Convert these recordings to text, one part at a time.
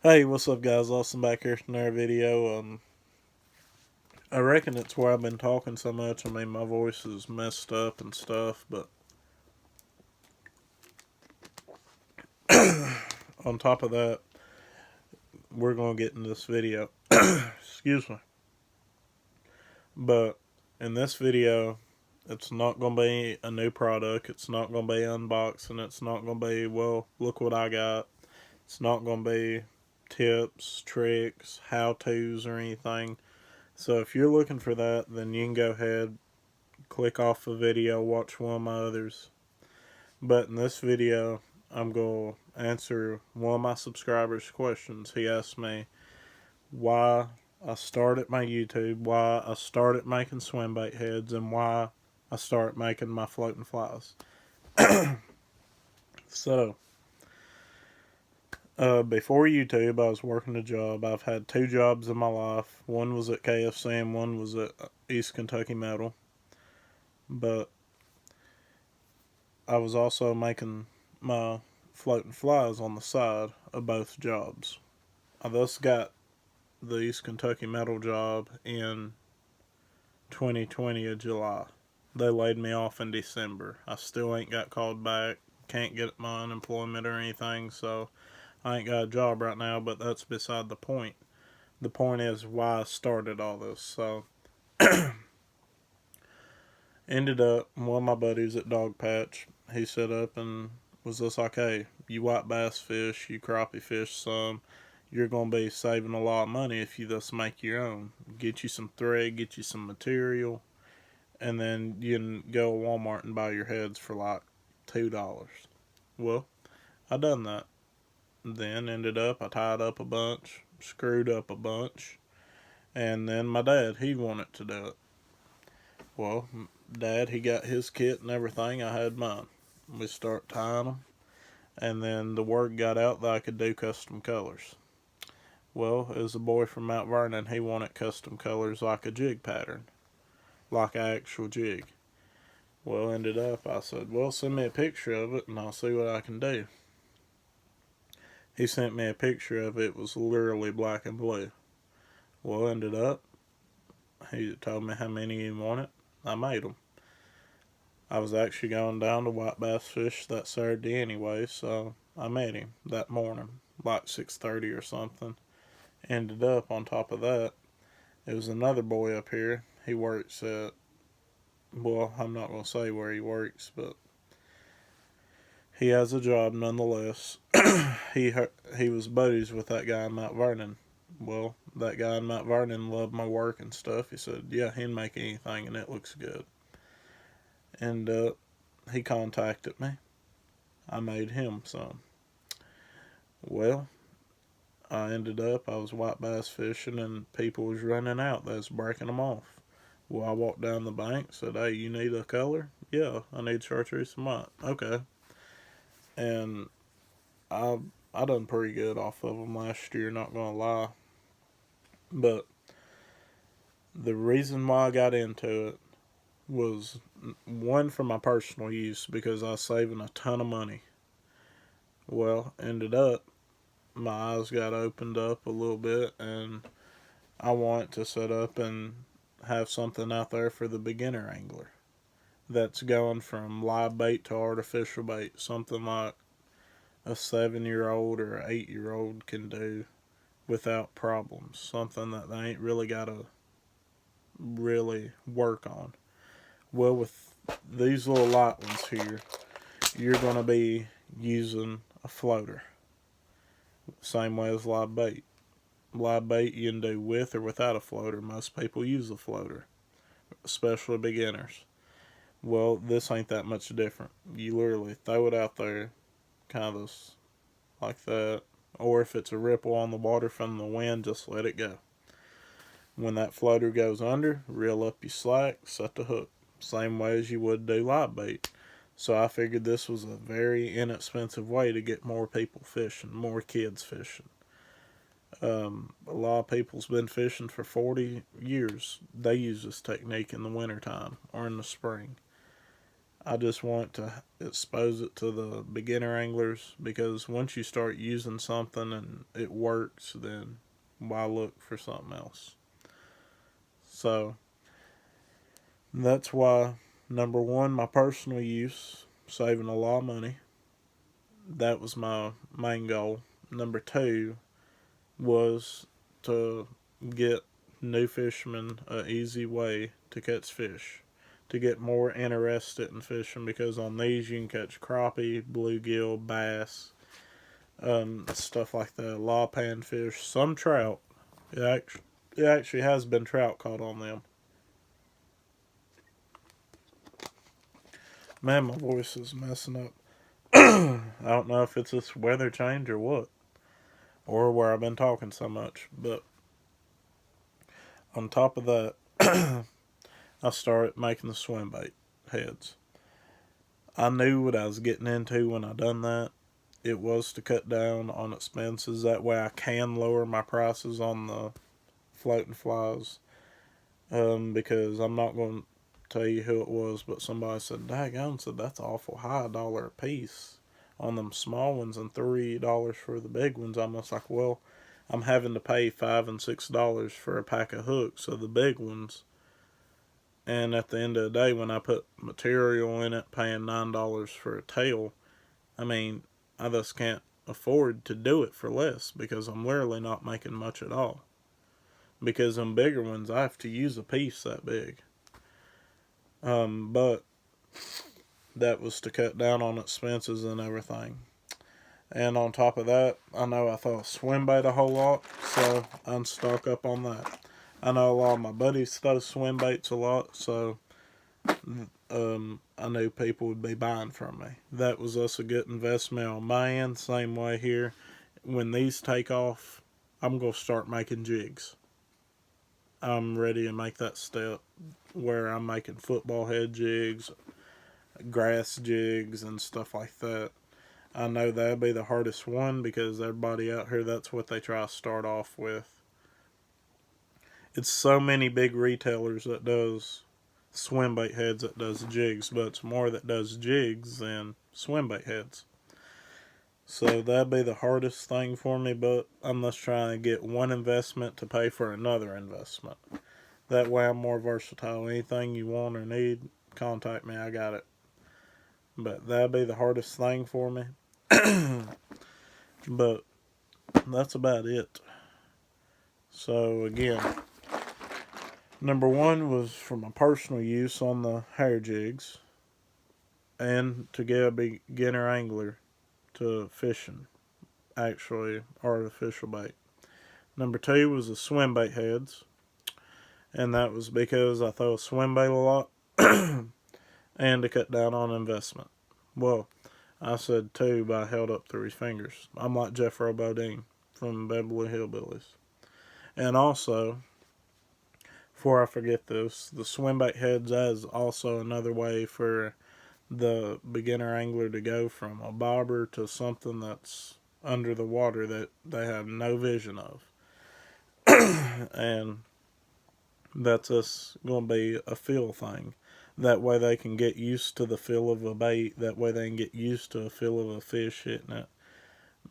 Hey, what's up, guys? Austin back here from another video. I reckon it's where I've been talking so much. I mean, my voice is messed up and stuff, but on top of that, we're gonna get in this video. Excuse me. But in this video, it's not gonna be a new product. It's not gonna be unboxing. It's not gonna be, well, look what I got. It's not gonna be tips, tricks, how-tos, or anything. So if you're looking for that, then you can go ahead, click off the video, watch one of my others. But in this video, I'm going to answer one of my subscribers' questions. He asked me why I started my YouTube, why I started making swim bait heads, and why I started making my floating flies. So, before YouTube, I was working a job. I've had two jobs in my life. One was at KFC and one was at East Kentucky Metal. But I was also making my floating flies on the side of both jobs. I thus got the East Kentucky Metal job in 2020 of July. They laid me off in December. I still ain't got called back. Can't get my unemployment or anything, so I ain't got a job right now, but that's beside the point. The point is why I started all this. So, ended up, one of my buddies at Dog Patch, he set up and was just like, hey, you white bass fish, you crappie fish some, you're going to be saving a lot of money if you just make your own. Get you some thread, get you some material, and then you can go to Walmart and buy your heads for like $2. Well, I done that. Then ended up, I tied up a bunch, screwed up a bunch, and then my dad, he wanted to do it. Well, Dad, he got his kit and everything. I had mine. We start tying them, and then the word got out that I could do custom colors. Well, as a boy from Mount Vernon, he wanted custom colors like a jig pattern, like an actual jig. Well, ended up, I said, well, send me a picture of it and I'll see what I can do. He sent me a picture of it. It was literally black and blue. Well, ended up, he told me how many he wanted. I made them. I was actually going down to white bass fish that Saturday anyway, so I met him that morning, like 6:30 or something. Ended up on top of that, it was another boy up here. He works at, well, I'm not gonna say where he works, but he has a job nonetheless. he he was buddies with that guy in Mount Vernon. Well, that guy in Mount Vernon loved my work and stuff. He said, "Yeah, he'd make anything, and it looks good." And he contacted me. I made him some. Well, I ended up, I was white bass fishing and people was running out. They was breaking them off. Well, I walked down the bank, said, hey, you need a color? Yeah, I need chartreuse and white. Okay. And I I done pretty good off of them last year, not gonna lie. But the reason why I got into it was one for my personal use because I was saving a ton of money. Well, ended up my eyes got opened up a little bit and I want to set up and have something out there for the beginner angler that's going from live bait to artificial bait, something like a 7-year old or 8-year old can do without problems, something that they ain't really got to really work on. Well, with these little light ones here, you're going to be using a floater, same way as live bait. Live bait you can do with or without a floater. Most people use a floater, especially beginners. Well, this ain't that much different. You literally throw it out there, kind of like that, or if it's a ripple on the water from the wind, just let it go. When that floater goes under, reel up your slack, set the hook, same way as you would do live bait. So I figured this was a very inexpensive way to get more people fishing, more kids fishing. A lot of people's been fishing for 40 years. They use this technique in the wintertime or in the spring. I just want to expose it to the beginner anglers, because once you start using something and it works, then why look for something else? So that's why, number one, my personal use, saving a lot of money. That was my main goal. Number two was to get new fishermen an easy way to catch fish, to get more interested in fishing, because on these you can catch crappie, bluegill, bass, stuff like that, a lot of panfish, some trout. It actually has been trout caught on them. Man, my voice is messing up. I don't know if it's this weather change or what, or where I've been talking so much. But on top of that, I started making the swim bait heads. I knew what I was getting into when I done that. It was to cut down on expenses. That way I can lower my prices on the floating flies. Because I'm not going to tell you who it was, but somebody said, daggone, said that's awful high, $1 a piece on them small ones and $3 for the big ones. I'm just like, well, I'm having to pay $5 and $6 for a pack of hooks of the big ones. And at the end of the day, when I put material in it, paying $9 for a tail, I mean, I just can't afford to do it for less, because I'm literally not making much at all. Because them bigger ones, I have to use a piece that big. But that was to cut down on expenses and everything. And on top of that, I know I throw swim bait a whole lot, so I'm stock up on that. I know a lot of my buddies throw swim baits a lot, so I knew people would be buying from me. That was us a good investment on my end. Same way here. When these take off, I'm going to start making jigs. I'm ready to make that step where I'm making football head jigs, grass jigs, and stuff like that. I know that'd be the hardest one, because everybody out here, that's what they try to start off with. It's so many big retailers that does swim bait heads that does jigs, but it's more that does jigs than swim bait heads. So that'd be the hardest thing for me, but I'm just trying to get one investment to pay for another investment. That way I'm more versatile. Anything you want or need, contact me, I got it. But that'd be the hardest thing for me. But that's about it. So again, number one was for my personal use on the hair jigs, and to get a beginner angler to fishing, actually artificial bait. Number two was the swim bait heads, and that was because I throw a swim bait a lot and to cut down on investment. Well, I said two, but I held up three fingers. I'm like Jeff Robodine from Beverly Hillbillies. And also, before I forget this, the swim bait heads is also another way for the beginner angler to go from a bobber to something that's under the water that they have no vision of. And that's us going to be a feel thing. That way they can get used to the feel of a bait. That way they can get used to a feel of a fish hitting it.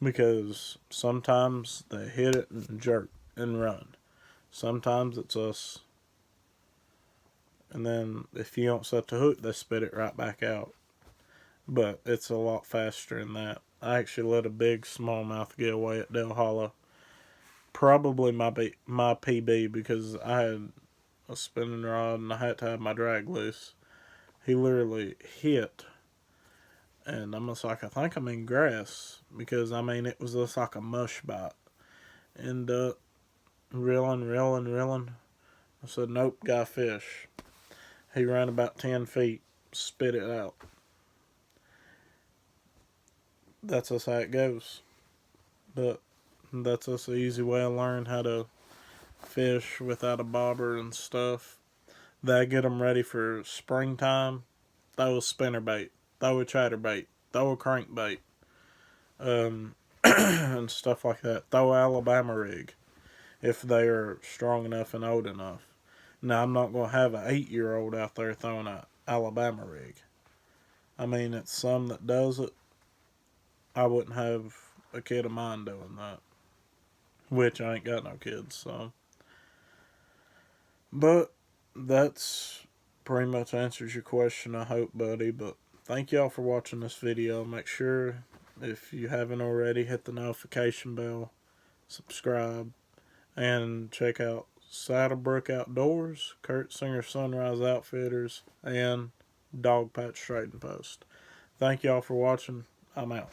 Because sometimes they hit it and jerk and run. Sometimes it's us. And then if you don't set the hook, they spit it right back out. But it's a lot faster than that. I actually let a big smallmouth get away at Del Hollow. Probably my PB, because I had a spinning rod and I had to have my drag loose. He literally hit, and I'm just like, I think I'm in grass, because I mean it was just like a mush bite. And reeling. I said, nope, got a fish. He ran about 10 feet, spit it out. That's just how it goes. But that's just an easy way to learn how to fish without a bobber and stuff. That get them ready for springtime. Throw a spinnerbait, throw a chatterbait, throw a crankbait, and stuff like that. Throw an Alabama rig if they are strong enough and old enough. Now, I'm not going to have an 8-year-old out there throwing an Alabama rig. I mean, it's some that does it. I wouldn't have a kid of mine doing that, which I ain't got no kids, so. But that's pretty much answers your question, I hope, buddy. But thank y'all for watching this video. Make sure, if you haven't already, hit the notification bell, subscribe, and check out Saddlebrook Outdoors, Kurt Singer Sunrise Outfitters, and Dog Patch Trading Post. Thank y'all for watching. I'm out.